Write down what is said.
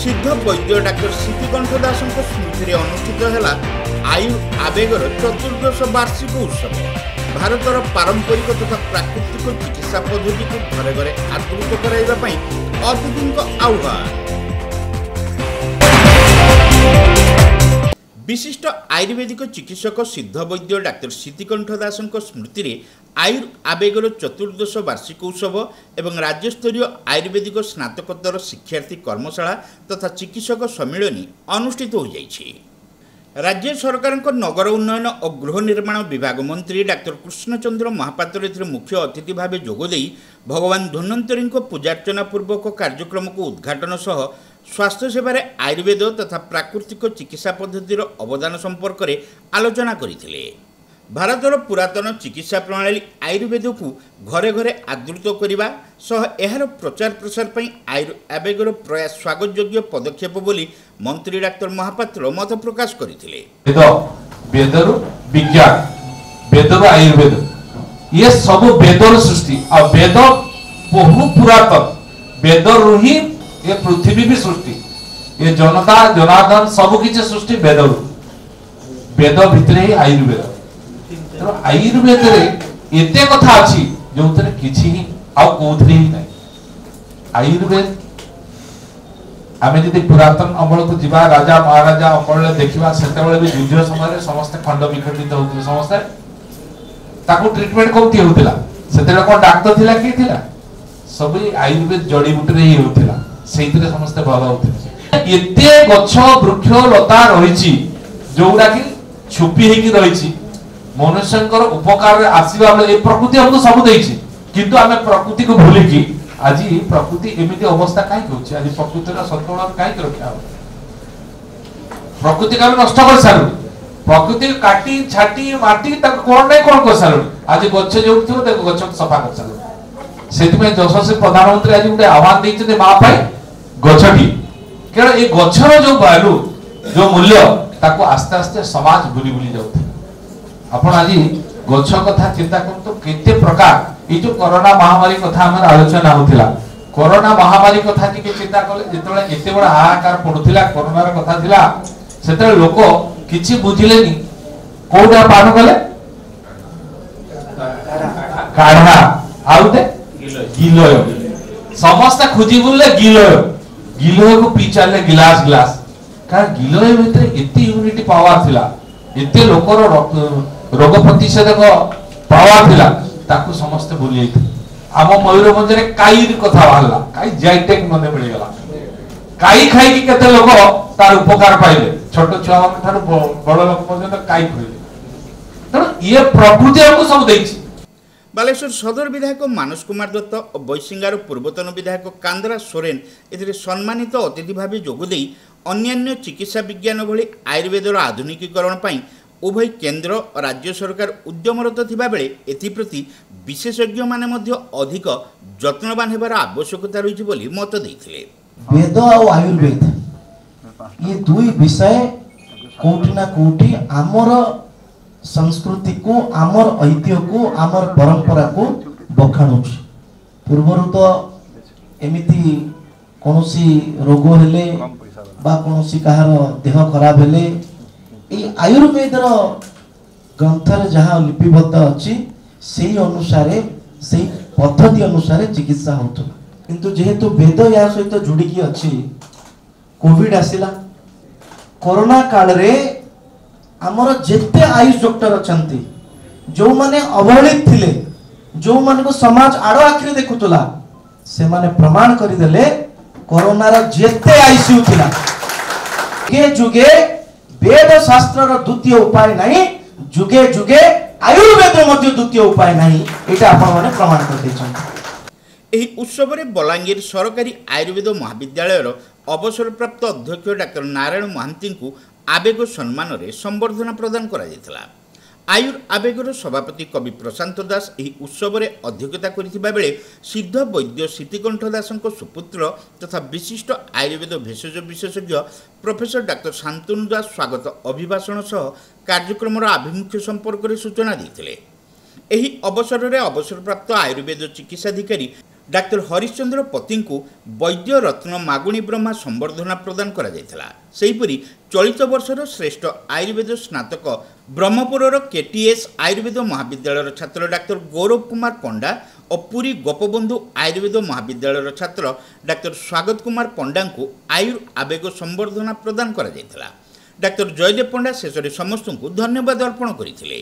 सिद्ध वैद्य डाक्टर सिद्धिकंठ दास स्मृति अनुष्ठित है आयु आवेगर चतुर्दश वार्षिक उत्सव। भारतर पारंपरिक तथा प्राकृतिक चिकित्सा पद्धति को घरे घरे आदृत कराइबा अतिथि आह्वान। विशिष्ट आयुर्वेदिक चिकित्सक सिद्ध वैद्य डाक्टर सिद्धिकंठ दास स्मृति में आयुर आवेगर चतुर्दश वार्षिक उत्सव एवं राज्यस्तरीय आयुर्वेदिक स्नातकोत्तर शिक्षार्थी कर्मशाला तथा चिकित्सक सम्मिलन अनुष्ठित हो जाइछि। राज्य सरकार नगर उन्नयन और गृह निर्माण विभाग मंत्री डाक्टर कृष्णचंद्र महापात्र मुख्य अतिथि भाव जोगदे भगवान धन्वंतरी पूजार्चना पूर्वक कार्यक्रम को उद्घाटन सह स्वास्थ्य सेवार आयुर्वेद तथा प्राकृतिक चिकित्सा पद्धतिर अवदान संपर्क में आलोचना करथिले। भारतर पुरातन चिकित्सा प्रणाली आयुर्वेद को घरे घरे आदृत करने सह एहार प्रचार प्रसार पर आयुर आवेगर प्रयास स्वागत योग्य पदक्षेप बोली मंत्री डाक्टर महापात्र मत प्रकाश करथिले। वेदर विज्ञान वेदर आयुर्वेद ये सब वेदर सृष्टि और वेद बहु पुरातन वेदर ही ये पृथ्वी भी सृष्टि ये जनता जनार्दन सब किसी सृष्टि वेद वेद भितर ही आयुर्वेद तो आयुर्वेद रे एते कथा अछि जो तरे किछि ही आउ कोथरे ही नै। आयुर्वेद आमे जदि पुरातन अमल को जीवा राजा महाराजा अमल देखिबा सेते बेले भी युद्ध समय समस्त खंड विखंडित होउथि समस्त ताको ट्रीटमेंट कोथि होतिला सेते कोन डॉक्टर थिला कि थिला सब आयुर्वेद जड़ी बूटी रे ही होतिला सेइतरे समस्त भल होतिला। एते गछ वृक्ष लता रहिछि जोउडा कि छुपी हे कि रहिछि मनुष्यंकर उपकार आसीबा बेले प्रकृति हमको सब देछि किंतु आमे प्रकृति को भूली कि आज प्रकृति एमिति अवस्था काई होछि आज प्रकृतिर संतुलन काई रखा हो प्रकृति का नष्ट कर सारू प्रकृति काटी छाटी माटी तक कोन नै कोन कर सारू आज गछ जो थियो देखो गछ सफा कर सारू सेति में यशस्वी प्रधानमंत्री आज गुटे आह्वान दैछते मा पाई गछटी केवल ए गछर जो वैल्यू जो मूल्य ताको आस्ते आस्ते समाज भूली भूली जाउथे। आपण आज गछ कथा चिंता करतो केते प्रकार ये जो कोरोना महामारी कथा हमर आलोचना होतिला कोरोना महामारी कथा टिके चिंता करले जेतबे एते बडा हाहाकार पडुथिला कोरोना र कथा थिला सेते लोक किछि बुझिलेनी कोडा पान कले काढा आउते गिलोय समस्त खुजी बुलले गिलोय को पीचाले गिलास गिलास का गिलोय भितर एते इम्यूनिटी पावर थिला एते लोकर रोग प्रतिषेधक पावर थिला ताकू समस्त भूली आम मयूरभंज रे काईर कथा बाहला काई जाइटेक मने मिल गला काई खाई कि केते लोक तार उपकार पाइले छोट छुआ मान थार बड़ लोक पर्यंत काई खोइले त ये प्रकृति हमको सब देछि। बालेश्वर सदर विधायक मानस कुमार दत्त और बैसिंगार पूर्वतन विधायक कांदरा सोरेन एथिरे सम्मानित अतिथि भाव जोगदे अन्यान्य चिकित्सा विज्ञान भली आयुर्वेदर आधुनिकीकरण पई उभय केंद्र और राज्य सरकार उद्यमरत थिबा बेले एथिप्रति विशेषज्ञ माने मध्य अधिक जत्नवान हेबार आवश्यकता रहिछि बोली मत देथिले। वेद और आयुर्वेद ये दुई विषय कोठी ना कोठी आमर संस्कृति को आमर ऐतिह्य को आमर परंपरा को बखाणुछि। पूर्वरु तो एमिति कोनोसी रोग हेले बा कोनोसी कहार देह खराब हेले ए आयुर्वेद रो ग्रंथर जहाँ लिपिबद्ध अछि सेही अनुसारे सेही पद्धति अनुसारे चिकित्सा होतो किंतु जेहेतु वेद या सहित जुड़िकी अछि कोविड आसिला कोरोना काल रे आमर जेते आयुष डॉक्टर अछंती जो माने अवहेलित थिले जो माने को समाज आड़ो आखिरे देखुतला से माने प्रमाण करि देले कोरोना रा जेते आईसीयू थिला के जुगे वेद शास्त्र रा द्वितीय उपाय नहीं जुगे जुगे आयुर्वेद मध्य द्वितीय उपाय नहीं एटा आपण माने प्रमाण कर दैछन। एही उत्सव रे बलांगीर सरकारी आयुर्वेद महाविद्यालय अवसरप्राप्त अध्यक्ष डाक्टर नारायण महांती को आवेग सम्मान रे संबर्धना प्रदान करा जायतिला। आयुर आवेगर सभापति कवि प्रशांत दास एही उत्सव रे अध्यक्षता करिथिबा बेले सिद्ध वैद्य सिद्धिकंठ दासଙ୍କ सुपुत्र तथा विशिष्ट आयुर्वेद भेषज विशेषज्ञ प्रोफेसर डाक्टर शांतनु दास स्वागत अभिभाषण सह कार्यक्रम आभिमुख्य संपर्क में सूचना देते। एही अवसर में अवसरप्राप्त आयुर्वेद चिकित्साधिकारी डाक्तर हरिश्चंद्र पति को वैद्य रत्न मागुणी ब्रह्मा संबर्धना प्रदान करा जायथिला। सेहीपरि चलित वर्षर श्रेष्ठ आयुर्वेद स्नातक ब्रह्मपुरर केटीएस आयुर्वेद महाविद्यालय छात्र डाक्तर गौरव कुमार पंडा और पुरी गोपबंधु आयुर्वेद महाविद्यालय छात्र डाक्तर स्वागत कुमार पंडा को आयुर आवेग संबर्धना प्रदान करा जायथिला। डाक्तर जयदेव पंडा शेष समस्त को धन्यवाद अर्पण करथिले।